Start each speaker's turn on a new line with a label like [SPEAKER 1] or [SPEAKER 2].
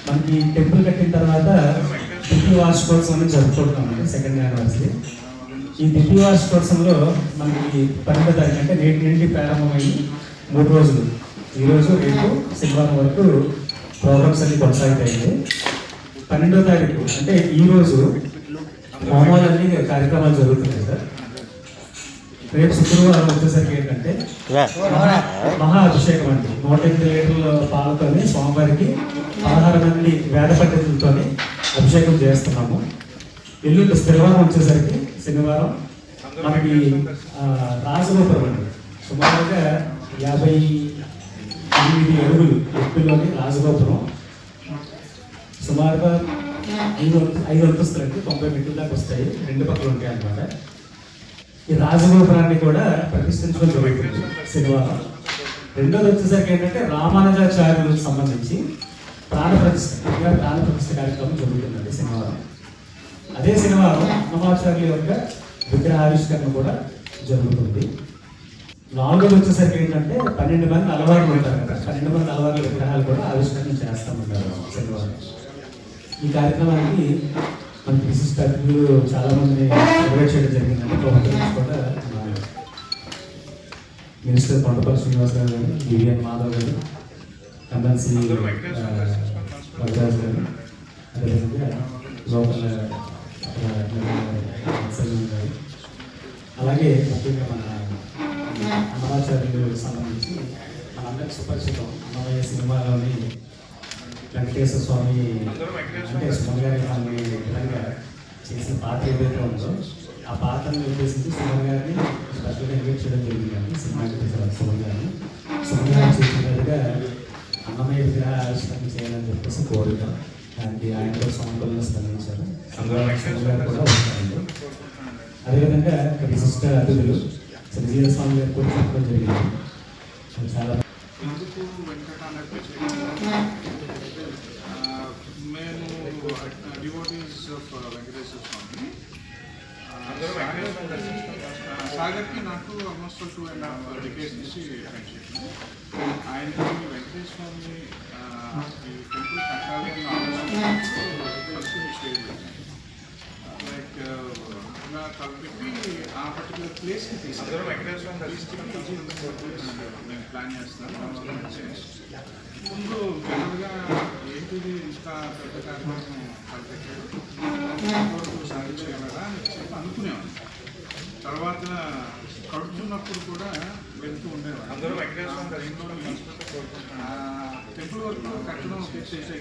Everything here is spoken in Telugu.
[SPEAKER 1] మనకి టెంపుల్ కట్టిన తర్వాత ద్వితీయ వార్షికోత్సవం జరుపుకుంటున్నామండి, సెకండ్ యానివర్సరీ. ఈ ద్వితీయ వార్షికోత్సవంలో మనకి 12వ తారీఖు అంటే నేటి నుండి ప్రారంభమయ్యి 3 రోజులు, ఈరోజు రేపు శనివారం వరకు ప్రోగ్రామ్స్ అన్ని కొనసాగుతాయండి. 12వ తారీఖు అంటే ఈరోజు హోమాలన్నీ కార్యక్రమాలు జరుగుతున్నాయి సార్. రేపు శుక్రవారం వచ్చేసరికి ఏంటంటే మహా అభిషేకం అండి. 108 లీటర్ల పాలతోని స్వామివారికి 16 మంది వేద పండితులతో అభిషేకం చేస్తున్నాము. ఎల్లుండి శనివారం వచ్చేసరికి శనివారం మనకి రాజగోపురం అండి, సుమారుగా 58 అడుగులు ఎత్తులోని రాజగోపురం, సుమారుగా 5 అంతస్తులు అండి, 90 మెట్ల దాకా వస్తాయి, 2 పక్కలు ఉంటాయి అన్నమాట. ఈ రాజగోపురాన్ని కూడా ప్రతిష్ఠించడం జరుగుతుంది శనివారం. రెండోది వచ్చేసరికి ఏంటంటే రామానుజాచార్యులకు సంబంధించి ప్రాణ ప్రతిష్ఠ కార్యక్రమం జరుగుతుందండి శనివారం. అదే శనివారం అన్నమాచార్యుల యొక్క విగ్రహావిష్కరణ కూడా జరుగుతుంది. 4వ వచ్చేసరికి ఏంటంటే 12 మంది అలవారులు ఉంటారు కదా, 12 మంది అలవారుల విగ్రహాలు కూడా ఆవిష్కరణ చేస్తామంటారు శనివారం. ఈ కార్యక్రమానికి మనకి విశిష్ట అతిథులు చాలా మందిని ఇన్వైట్ చేయడం జరిగిందండి. ప్రభుత్వం కూడా మినిస్టర్ కొండపల్లి శ్రీనివాస్ గారు, వివిఎన్ మాధవ్ గారు, ఎమ్మెల్సీ వరదాస్ గారు, అదేవిధంగా లోకల్ గారు, అలాగే ముఖ్యంగా మన అన్నమాచార్యులకు సంబంధించి మనందరికి సుపరిచితం అన్నమయ్య సినిమాలోని వెంకటేశ్వర స్వామి అంటే సుమన్ గారి విధంగా చేసిన పాత్ర ఏదైతే ఉందో ఆ పాత్రను ఉద్దేశించి సుమన్ గారిని స్పెషల్గా ఇన్వైట్ చేయడం జరిగిందండి. సినిమాకి సుమన్ గారిని చేసినట్టుగా అన్నమయ్య విగ్రహ ఆవిష్కరణ చేయాలని చెప్పేసి కోరుతాం. దానికి ఆయన కూడా సమయంలో స్పందించారు. సుమన్ గారు కూడా ఉంటారండి. అదేవిధంగా విశిష్ట అతిథులు శ్రీజీవ స్వామి గారు కూడా చెప్పడం జరిగింది. చాలా
[SPEAKER 2] మేము డివోటీస్ ఆఫ్ వెంకటేశ్వర స్వామి సాగర్కి నాకు ఆల్మోస్ట్ 2.5 decades నుంచి ఫ్రెండ్షిప్. ఆయనకి వెంకటేశ్వర స్వామి ఈ టెంపుల్ కట్టాలి అన్న ఆలోచన లైక్ ఇలా కలిపి ఆ పర్టికులర్ ప్లేస్కి తీసుకెళ్ళి నేను ప్లాన్ చేస్తున్నాను. ముందు జనరల్గా ఏంటిది ఇంత పెద్ద కార్యక్రమం కలిపెట్టాడు సాధించగలరా అని చెప్పి అనుకునేవాడిని. తర్వాత కడుతున్నప్పుడు కూడా వెళ్తూ ఉండేవాడు. టెంపుల్ వరకు కట్టడం చేసే